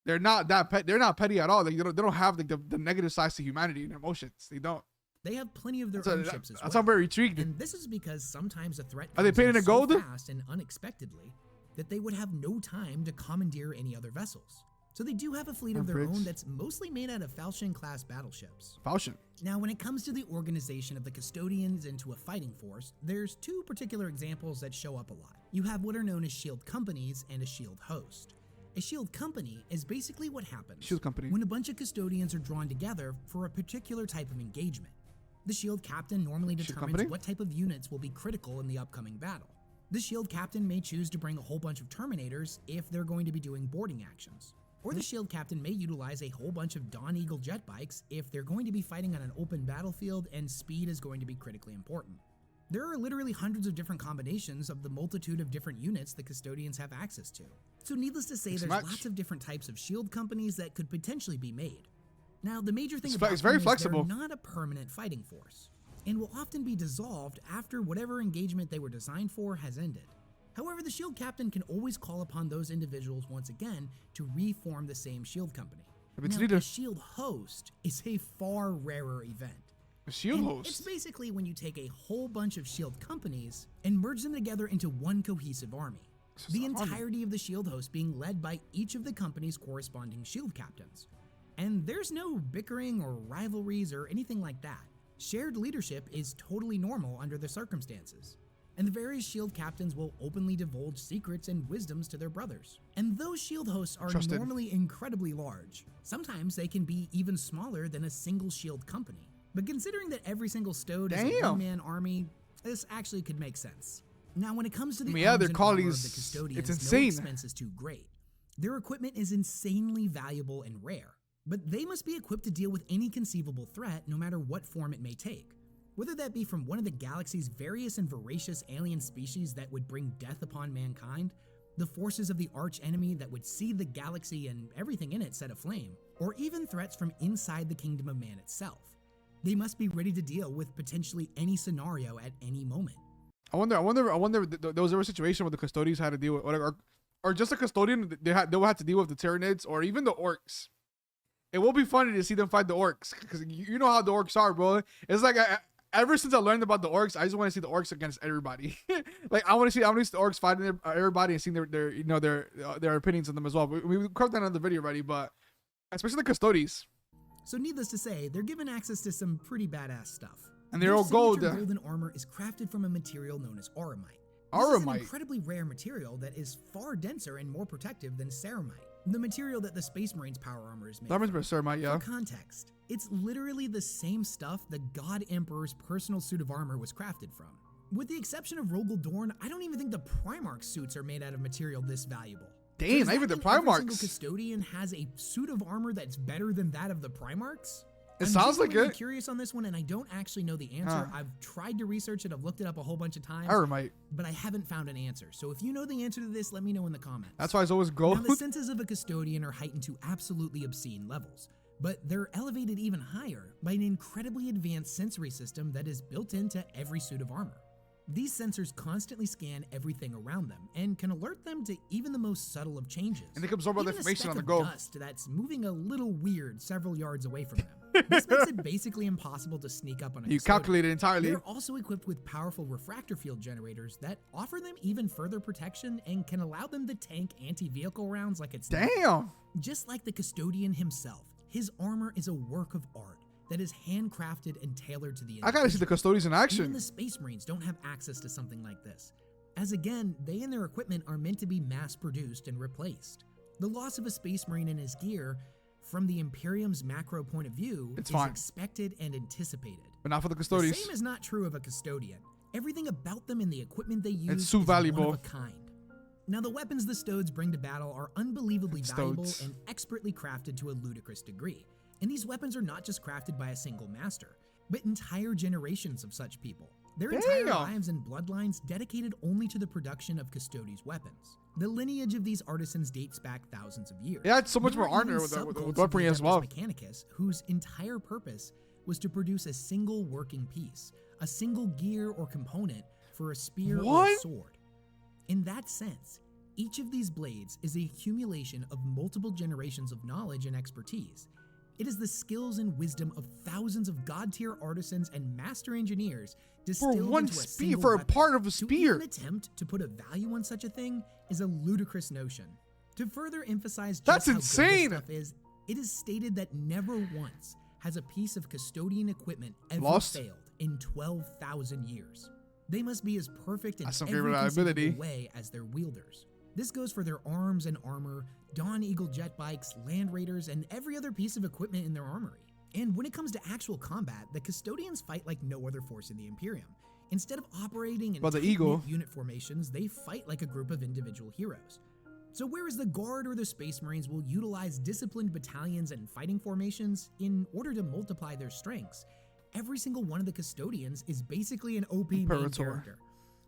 they're not that they're not petty at all. Like, they don't have like the negative sides to humanity and emotions. They don't. They have plenty of their own ships as well. That's why I'm very intrigued. And this is because sometimes a threat are they painted in gold so fast and unexpectedly that they would have no time to commandeer any other vessels. So they do have a fleet of their own that's mostly made out of Falchion-class battleships. Falchion. Now, when it comes to the organization of the Custodians into a fighting force, there's two particular examples that show up a lot. You have what are known as shield companies and a shield host. A shield company is basically what happens when a bunch of Custodians are drawn together for a particular type of engagement. The shield captain normally determines what type of units will be critical in the upcoming battle. The shield captain may choose to bring a whole bunch of Terminators if they're going to be doing boarding actions. Or the shield captain may utilize a whole bunch of Dawn Eagle jet bikes if they're going to be fighting on an open battlefield and speed is going to be critically important. There are literally hundreds of different combinations of the multitude of different units the Custodians have access to. So needless to say, there's lots of different types of shield companies that could potentially be made. Now, the major thing about them is they're not a permanent fighting force. and will often be dissolved after whatever engagement they were designed for has ended. However, the shield captain can always call upon those individuals once again to reform the same shield company. Now, a shield host is a far rarer event. A shield host? It's basically when you take a whole bunch of shield companies and merge them together into one cohesive army. The entirety of the shield host being led by each of the company's corresponding shield captains. And there's no bickering or rivalries or anything like that. Shared leadership is totally normal under the circumstances. And the various shield captains will openly divulge secrets and wisdoms to their brothers. And those shield hosts are normally incredibly large. Sometimes they can be even smaller than a single shield company. But considering that every single Stode is a one-man army, this actually could make sense. Now, when it comes to the their quality is, the custodians, it's insane. No expense is too great. Their equipment is insanely valuable and rare, but they must be equipped to deal with any conceivable threat, no matter what form it may take. Whether that be from one of the galaxy's various and voracious alien species that would bring death upon mankind, the forces of the arch enemy that would see the galaxy and everything in it set aflame, or even threats from inside the kingdom of man itself. They must be ready to deal with potentially any scenario at any moment. I wonder if there was ever a situation where the Custodes had to deal with, or just a custodian, they will have to deal with the Tyranids or even the orcs. It will be funny to see them fight the orcs, because you know how the orcs are, bro. It's like ever since I learned about the orcs, I just want to see the orcs against everybody. Like I want to see the orcs fighting everybody and seeing their opinions on them as well. We covered that in the video already, but especially the Custodes. So needless to say, they're given access to some pretty badass stuff. And they're all gold. Golden armor is crafted from a material known as auramite. This is an incredibly rare material that is far denser and more protective than ceramite, the material that the Space Marines power armor is made from. Ceramite, yeah. For context, it's literally the same stuff the God Emperor's personal suit of armor was crafted from. With the exception of Rogel Dorn, I don't even think the Primarch suits are made out of material this valuable. Damn, even the Primarchs. Every single custodian has a suit of armor that's better than that of the Primarchs? It sounds like it. I'm curious on this one, and I don't actually know the answer. I've tried to research it. I've looked it up a whole bunch of times. But I haven't found an answer. So if you know the answer to this, let me know in the comments. That's why it's always gold. Now, the senses of a custodian are heightened to absolutely obscene levels, but they're elevated even higher by an incredibly advanced sensory system that is built into every suit of armor. These sensors constantly scan everything around them and can alert them to even the most subtle of changes. And they can absorb all the information on the go. Dust that's moving a little weird several yards away from them. This makes it basically impossible to sneak up on a custodian. Calculate it entirely. They're also equipped with powerful refractor field generators that offer them even further protection and can allow them to tank anti-vehicle rounds like it's damn. Just like the custodian himself, his armor is a work of art that is handcrafted and tailored to the individual. I gotta see the Custodes in action. Even the Space Marines don't have access to something like this, as again, they and their equipment are meant to be mass-produced and replaced. The loss of a Space Marine and his gear, from the Imperium's macro point of view, is expected and anticipated. But not for the Custodes. The same is not true of a custodian. Everything about them and the equipment they use is valuable. One of a kind. Now, the weapons the Stodes bring to battle are unbelievably valuable and expertly crafted to a ludicrous degree. And these weapons are not just crafted by a single master, but entire generations of such people. Their entire lives and bloodlines dedicated only to the production of Custodes weapons. The lineage of these artisans dates back thousands of years. Yeah, it's so much more honor with weaponry as well. Mechanicus, whose entire purpose was to produce a single working piece, a single gear or component for a spear or a sword. In that sense, each of these blades is a accumulation of multiple generations of knowledge and expertise. It is the skills and wisdom of thousands of god-tier artisans and master engineers distilled for one into a spear, for a part of a spear. To even attempt to put a value on such a thing is a ludicrous notion. To further emphasize just that's how insane. Good this stuff is, it is stated that never once has a piece of custodian equipment ever failed in 12,000 years. They must be as perfect in every conceivable way as their wielders. This goes for their arms and armor, Dawn Eagle jet bikes, Land Raiders, and every other piece of equipment in their armory. And when it comes to actual combat, the Custodians fight like no other force in the Imperium. Instead of operating in tight-knit unit formations, they fight like a group of individual heroes. So whereas the Guard or the Space Marines will utilize disciplined battalions and fighting formations in order to multiply their strengths, every single one of the Custodians is basically an OP main character.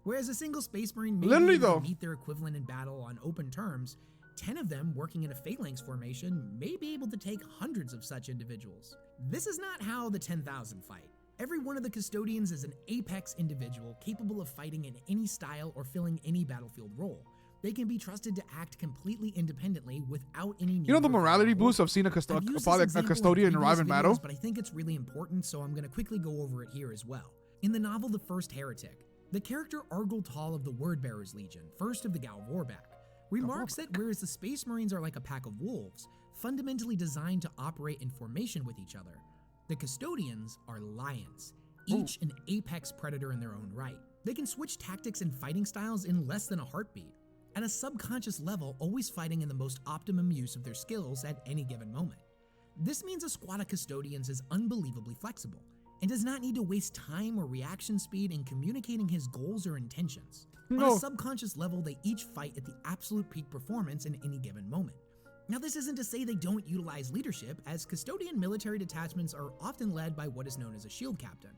Whereas a single Space Marine may be able to meet their equivalent in battle on open terms, 10 of them working in a phalanx formation may be able to take hundreds of such individuals. This is not how the 10,000 fight. Every one of the Custodians is an apex individual capable of fighting in any style or filling any battlefield role. They can be trusted to act completely independently without any need. You know the for morality follow-up. boost of seeing a I've used this probably a example in custodian arrive in previous battle? videos, but I think it's really important, so I'm going to quickly go over it here as well. In the novel The First Heretic, the character Argel Tall of the Wordbearers Legion, first of the Gal Warback, remarks that whereas the Space Marines are like a pack of wolves, fundamentally designed to operate in formation with each other, the Custodians are lions, each an apex predator in their own right. They can switch tactics and fighting styles in less than a heartbeat, at a subconscious level, always fighting in the most optimum use of their skills at any given moment. This means a squad of Custodians is unbelievably flexible, and does not need to waste time or reaction speed in communicating his goals or intentions. On a subconscious level, they each fight at the absolute peak performance in any given moment. Now, this isn't to say they don't utilize leadership, as Custodian military detachments are often led by what is known as a shield captain,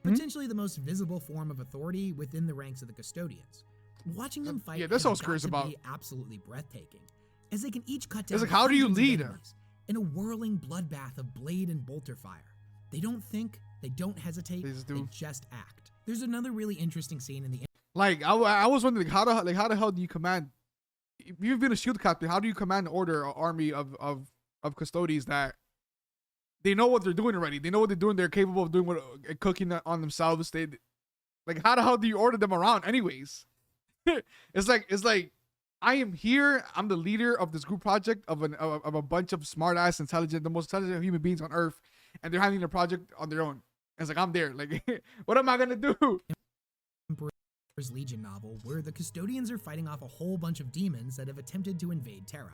potentially the most visible form of authority within the ranks of the Custodians. Watching them fight that's what I was has curious got to about. be absolutely breathtaking, as they can each cut down It's like, how do you hundreds of lead? enemies in a whirling bloodbath of blade and bolter fire. They don't think, they don't hesitate, they just act. There's another really interesting scene in the Like I was wondering how the hell do you command? If you've been a shield captain, how do you command and order an army of Custodes that they know what they're doing already? They know what they're doing. They're capable of doing what cooking on themselves. They like how the hell do you order them around anyways? It's like I am here. I'm the leader of this group project of a bunch of smart ass, intelligent, the most intelligent human beings on earth, and they're handling their project on their own. It's like I'm there. Like, what am I gonna do? Emperor's Legion novel, where the Custodians are fighting off a whole bunch of demons that have attempted to invade Terra.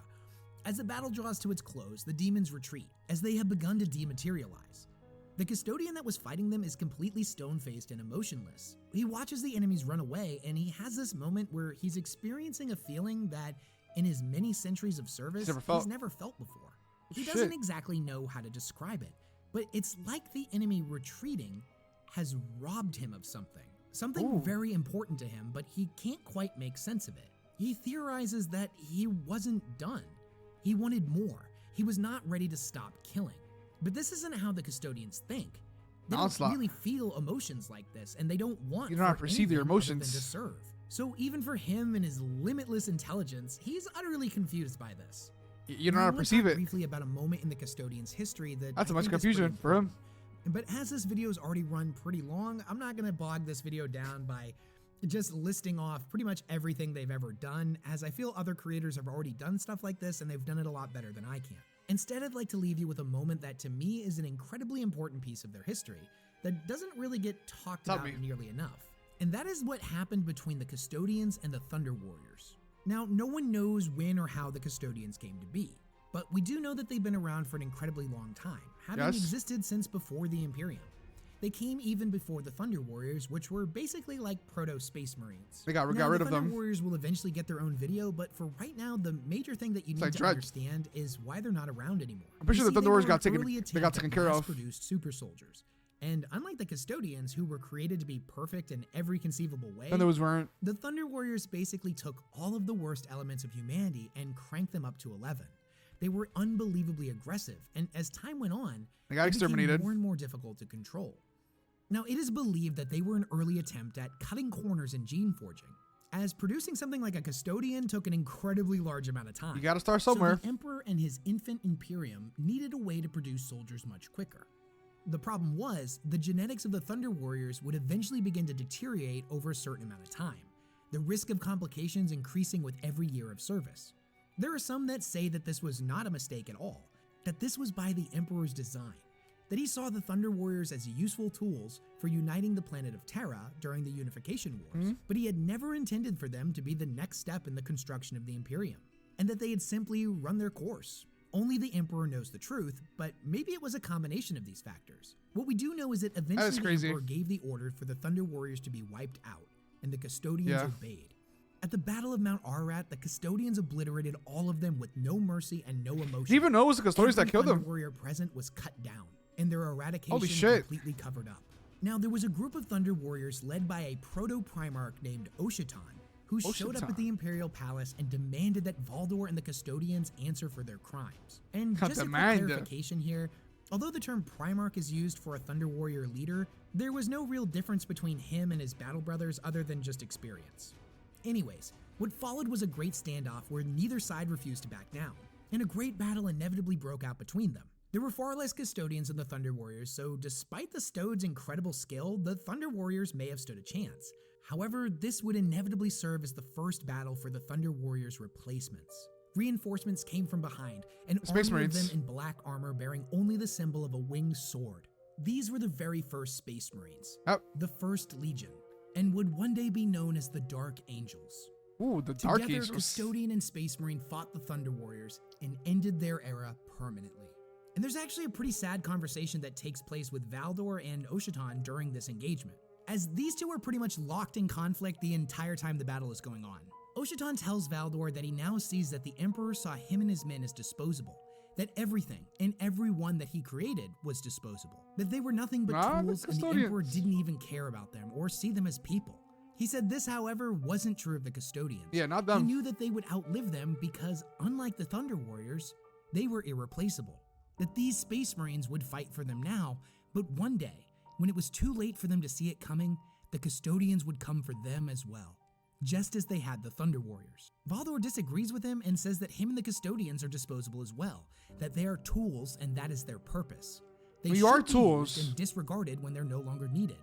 As the battle draws to its close, the demons retreat, as they have begun to dematerialize. The Custodian that was fighting them is completely stone-faced and emotionless. He watches the enemies run away, and he has this moment where he's experiencing a feeling that, in his many centuries of service, he's never felt before. He doesn't exactly know how to describe it, but it's like the enemy retreating has robbed him of something. Something very important to him, but he can't quite make sense of it. He theorizes that he wasn't done. He wanted more. He was not ready to stop killing. But this isn't how the Custodians think. They don't really feel emotions like this, and they don't want you don't have to perceive their emotions to serve. So even for him and his limitless intelligence, he's utterly confused by this. You don't know how to perceive it. Briefly about a moment in the Custodians' history that's a bunch of confusion for him. But as this video's already run pretty long, I'm not going to bog this video down by just listing off pretty much everything they've ever done, as I feel other creators have already done stuff like this and they've done it a lot better than I can. Instead, I'd like to leave you with a moment that to me is an incredibly important piece of their history that doesn't really get talked about nearly enough. And that is what happened between the Custodians and the Thunder Warriors. Now, no one knows when or how the Custodians came to be, but we do know that they've been around for an incredibly long time, having existed since before the Imperium. They came even before the Thunder Warriors, which were basically like proto-Space Marines. They got rid of them. The Thunder Warriors will eventually get their own video, but for right now, the major thing that you need to understand is why they're not around anymore. I'm pretty sure the Thunder Warriors got taken care of. Produced super soldiers. And unlike the Custodians, who were created to be perfect in every conceivable way, the Thunder Warriors basically took all of the worst elements of humanity and cranked them up to 11. They were unbelievably aggressive, and as time went on, they got exterminated. Became more and more difficult to control. Now, it is believed that they were an early attempt at cutting corners in gene forging, as producing something like a Custodian took an incredibly large amount of time. You gotta start somewhere. So the Emperor and his infant Imperium needed a way to produce soldiers much quicker. The problem was, the genetics of the Thunder Warriors would eventually begin to deteriorate over a certain amount of time, the risk of complications increasing with every year of service. There are some that say that this was not a mistake at all, that this was by the Emperor's design, that he saw the Thunder Warriors as useful tools for uniting the planet of Terra during the Unification Wars, but he had never intended for them to be the next step in the construction of the Imperium, and that they had simply run their course. Only the Emperor knows the truth, but maybe it was a combination of these factors. What we do know is that eventually the Emperor gave the order for the Thunder Warriors to be wiped out, and the Custodians obeyed. At the Battle of Mount Ararat, the Custodians obliterated all of them with no mercy and no emotion. Did you even know it was the Custodians that killed them? Every warrior present was cut down, and their eradication completely covered up. Now, there was a group of Thunder Warriors led by a proto-Primarch named Oshatan, who showed up at the Imperial Palace and demanded that Valdor and the Custodians answer for their crimes. And just a quick clarification here, although the term Primarch is used for a Thunder Warrior leader, There was no real difference between him and his battle brothers other than just experience. Anyways, what followed was a great standoff where neither side refused to back down, and a great battle inevitably broke out between them. There were far less custodians than the Thunder Warriors, so despite the Stodes' incredible skill, the Thunder Warriors may have stood a chance. However, this would inevitably serve as the first battle for the Thunder Warriors' replacements. Reinforcements came from behind, an army of them in black armor bearing only the symbol of a winged sword. These were the very first Space Marines, the First Legion, and would one day be known as the Dark Angels. Ooh, the Dark Angels. Together, Custodian and Space Marine fought the Thunder Warriors and ended their era permanently. And there's actually a pretty sad conversation that takes place with Valdor and Oshitan during this engagement, as these two are pretty much locked in conflict the entire time the battle is going on. Oshitan tells Valdor that he now sees that the Emperor saw him and his men as disposable, that everything and everyone that he created was disposable, that they were nothing but tools and the Emperor didn't even care about them or see them as people. He said this, however, wasn't true of the Custodians. Yeah, not them. He knew that they would outlive them because, unlike the Thunder Warriors, they were irreplaceable. That these Space Marines would fight for them now, but one day, when it was too late for them to see it coming, the Custodians would come for them as well, just as they had the Thunder Warriors. Valdor disagrees with him and says that him and the Custodians are disposable as well, that they are tools and that is their purpose. They should be used and disregarded when they're no longer needed.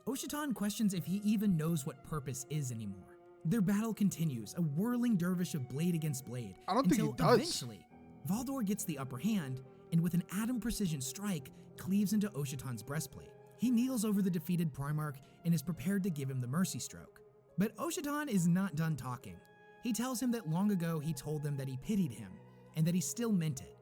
Oshitan questions if he even knows what purpose is anymore. Their battle continues, a whirling dervish of blade against blade. I don't think he does. Eventually, Valdor gets the upper hand and with an atom precision strike, cleaves into Oshitan's breastplate. He kneels over the defeated Primarch and is prepared to give him the mercy stroke. But Oshitan is not done talking. He tells him that long ago he told them that he pitied him, and that he still meant it.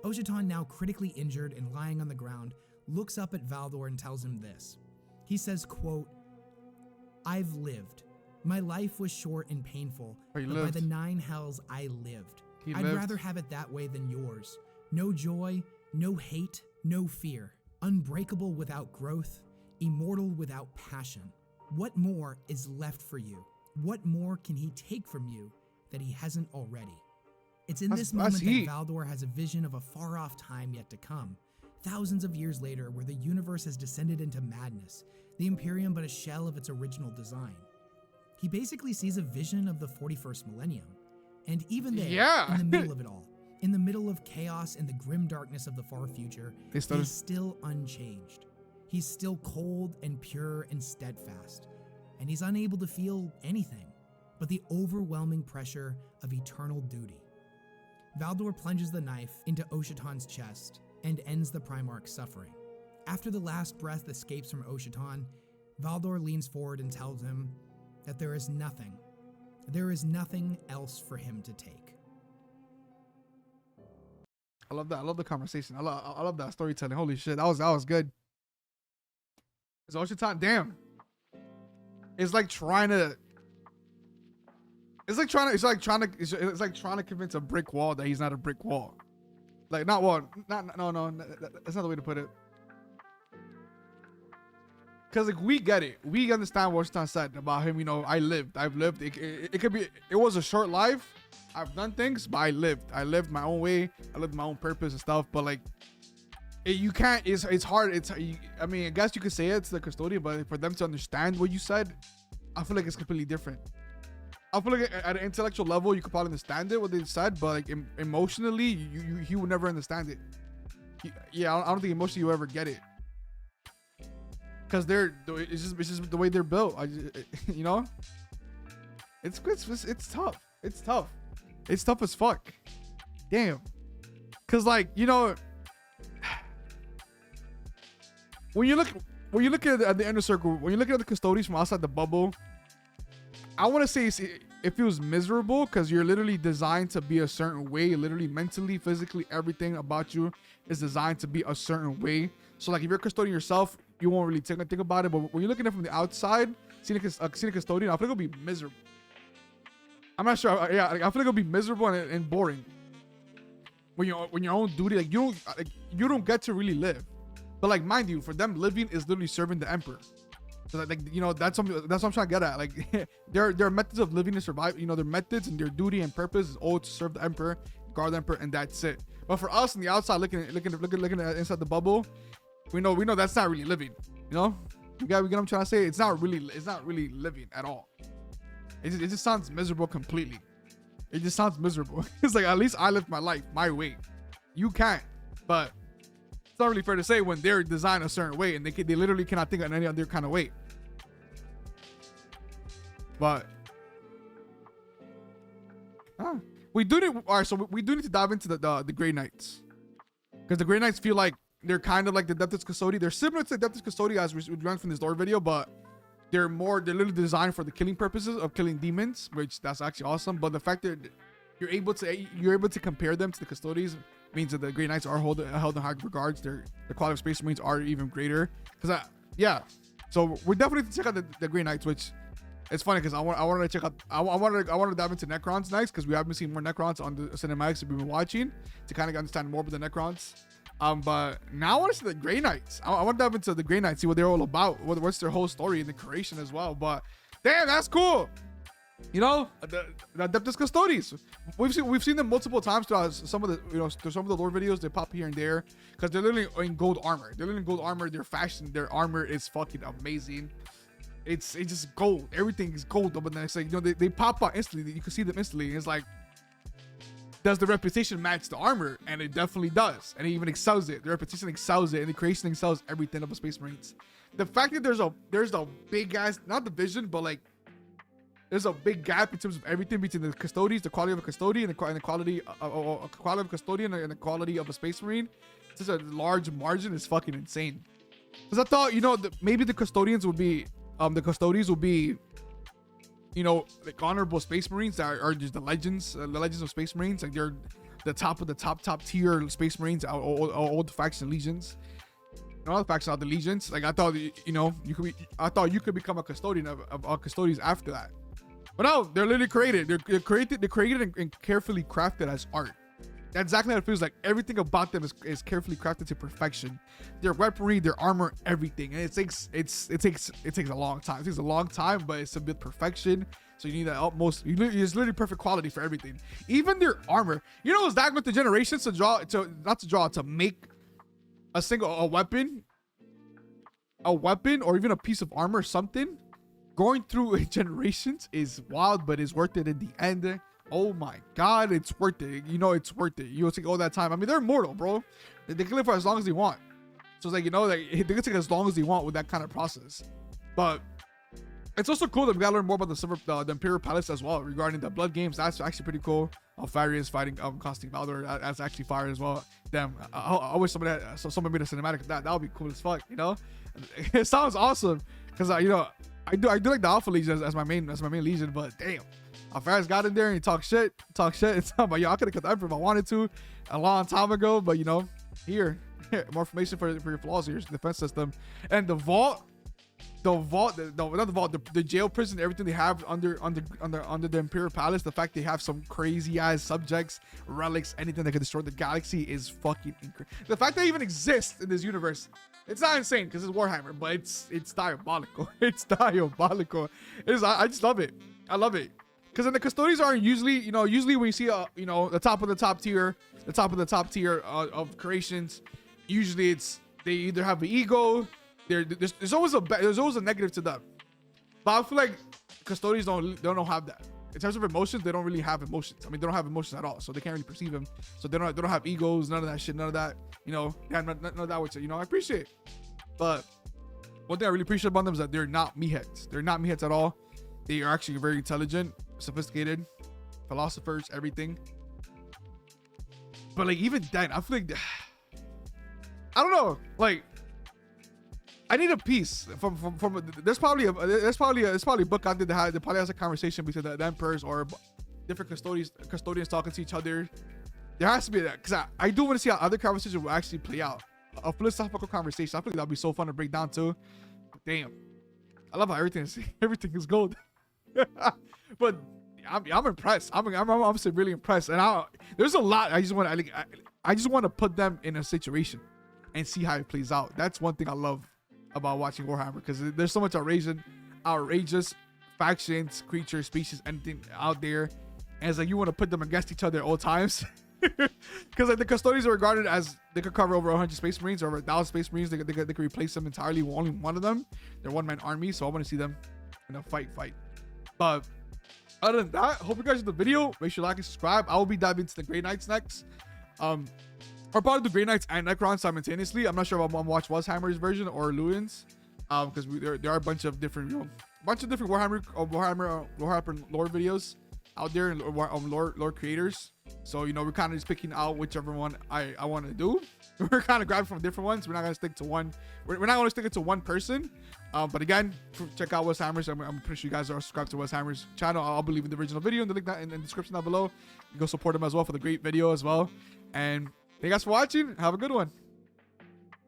Oshitan, now critically injured and lying on the ground, looks up at Valdor and tells him this. He says, quote, "I've lived. My life was short and painful, but by the 9 hells I lived. I'd rather have it that way than yours. No joy, no hate, no fear. Unbreakable without growth, immortal without passion. What more is left for you? What more can he take from you that he hasn't already?" It's in this moment that Valdor has a vision of a far-off time yet to come, thousands of years later, where the universe has descended into madness, the Imperium but a shell of its original design. He basically sees a vision of the 41st millennium, and even there, in the middle of it all, in the middle of chaos and the grim darkness of the far future, he's still unchanged. He's still cold and pure and steadfast, and he's unable to feel anything but the overwhelming pressure of eternal duty. Valdor plunges the knife into Oshitan's chest and ends the Primarch's suffering. After the last breath escapes from Oshitan, Valdor leans forward and tells him that there is nothing else for him to take. I love that. I love the conversation. I love that storytelling. Holy shit, that was good. It's Oshitan, damn. It's like trying to convince a brick wall that he's not a brick wall. Like, no, that's not the way to put it. Because like we get it, we understand what Oshitan said about him. You know, I've lived. It could be, it was a short life. I've done things, but I lived my own way. I lived my own purpose and stuff. But like, you can't. It's hard. I mean, I guess you could say it's the Custodian, but for them to understand what you said, I feel like it's completely different. I feel like at an intellectual level, you could probably understand it what they said, but like emotionally, you would never understand it. I don't think emotionally you ever get it, because it's just the way they're built. You know, it's tough. It's tough as fuck. Damn. Cause like, you know, when you look at the inner circle, when you look at the Custodes from outside the bubble, I want to say it feels miserable because you're literally designed to be a certain way, literally mentally, physically, everything about you is designed to be a certain way. So like if you're a Custodian yourself, you won't really think about it. But when you're looking at it from the outside, seeing a Custodian, I feel like it'll be miserable. I'm not sure. I feel like it'll be miserable and boring. When your own duty, like you don't get to really live. But like, mind you, for them, living is literally serving the Emperor. So like, you know, that's what I'm trying to get at. Like, there are methods of living and survive. You know, their methods and their duty and purpose is all to serve the Emperor, guard the Emperor, and that's it. But for us on the outside, looking at inside the bubble, we know that's not really living. You know, you get what I'm trying to say? It's not really living at all. It just sounds miserable completely. It just sounds miserable. It's like, at least I live my life my way. You can't. But it's not really fair to say when they're designed a certain way and they literally cannot think of any other kind of way. But we do need, all right, so we do need to dive into the Grey Knights, because the Grey Knights feel like they're kind of like the Adeptus Custodi. They're similar to the Adeptus Custodi as we learned from this lore video, but they're literally designed for the killing purposes of killing demons, which that's actually awesome. But the fact that you're able to compare them to the Custodes means that the Grey Knights are held in high regards. The quality of Space Marines are even greater. So we're definitely to check out the Grey Knights, which it's funny because I wanted to check out. I wanted to dive into Necrons next, because we haven't seen more Necrons on the cinematics that we've been watching, to kind of understand more about the Necrons. But now I want to see the Grey Knights. I want to dive into the Grey Knights, see what they're all about, what's their whole story and the creation as well. But damn, that's cool. You know, the Adeptus Custodes. We've seen them multiple times throughout some of the lore videos. They pop here and there because they're literally in gold armor. Their fashion, their armor is fucking amazing. It's just gold. Everything is gold. But then it's like, you know, they pop out instantly. You can see them instantly. It's like, does the reputation match the armor? And it definitely does. And it even excels it. The reputation excels it, and the creation excels everything of a Space Marines. The fact that there's a big ass, not division, but like there's a big gap in terms of everything between the Custodes, the quality of a Custodian, and the quality of a Custodian, and the quality of a Space Marine. Such a large margin is fucking insane. Because I thought, you know, maybe the Custodians would be the Custodes will be, you know, like honorable Space Marines that are just the legends of Space Marines. Like they're the top of the top tier Space Marines, old faction legions. And all the factions are the legions. Like I thought, you know, you could become a Custodian of Custodes after that. But no, they're literally created. They're created and carefully crafted as art. That's exactly how it feels like. Everything about them is carefully crafted to perfection. Their weaponry, their armor, everything. And it takes a long time. It takes a long time, but it's a bit perfection. So you need that utmost. It's literally perfect quality for everything. Even their armor. You know, it's that with the generations to make a weapon, or even a piece of armor, something. Going through generations is wild, but it's worth it in the end. Oh my god, it's worth it. You know, it's worth it. You'll take all that time. I mean, they're immortal, bro. They can live for as long as they want. So it's like, you know, like, they can take as long as they want with that kind of process. But it's also cool that we gotta learn more about the Imperial Palace as well, regarding the blood games. That's actually pretty cool. Alfarius fighting Costing Valdor, that's actually fire as well. Damn, I wish someone made a cinematic of that. That would be cool as fuck, you know? It sounds awesome. Because I do like the Alpha Legion as my main legion, but damn, Alfarius got in there and he talked shit. It's not about, yo, I could have cut that if I wanted to a long time ago, but you know, here more information for your flaws. Here's the defense system and the jail prison, everything they have under the Imperial Palace. The fact they have some crazy ass subjects, relics, anything that can destroy the galaxy is fucking incredible. The fact they even exist in this universe, it's not insane because it's Warhammer, but it's diabolical. It's diabolical. I just love it. I love it. Because then the Custodes are usually when you see the top of the top tier of creations, usually they either have an ego. There's always a negative to them, but I feel like Custodes don't have that. In terms of emotions, they don't really have emotions. I mean, they don't have emotions at all, so they can't really perceive them. So they don't have egos, none of that shit, none of that. You know, none of that. Which, you know, I appreciate. But one thing I really appreciate about them is that they're not meatheads. They're not meatheads at all. They are actually very intelligent, sophisticated, philosophers, everything. But like even then, I feel like I don't know, like. I need a piece from there's probably a book out there that probably has a conversation between the emperors or different custodians talking to each other. There has to be that, because I do want to see how other conversations will actually play out. A philosophical conversation. I feel like that'd be so fun to break down too. But damn, I love how everything is gold. But I'm impressed. I'm obviously really impressed. And there's a lot. I just want to put them in a situation and see how it plays out. That's one thing I love about watching Warhammer, because there's so much outrageous factions, creatures, species, anything out there, and it's like you want to put them against each other at all times. Because like the Custodes are regarded as they could cover over 100 Space Marines or over 1,000 Space Marines. They could replace them entirely. Only one of them. They're one-man army, so I want to see them, fight. But other than that, hope you guys enjoyed the video. Make sure to like and subscribe. I will be diving into the Grey Knights next. Or probably the Grey Knights and Necrons simultaneously. I'm not sure if I'm gonna watch WesHammer's version or Lewin's, because there are a bunch of different Warhammer lore videos out there, and lore creators. So we're kind of just picking out whichever one I want to do. We're kind of grabbing from different ones. We're not gonna stick to one. We're not gonna stick it to one person. But again, check out WesHammer's. I'm pretty sure you guys are subscribed to WesHammer's channel. I'll be leaving the original video in the link in the description down below. You can go support him as well for the great video as well. And thank you guys for watching. Have a good one.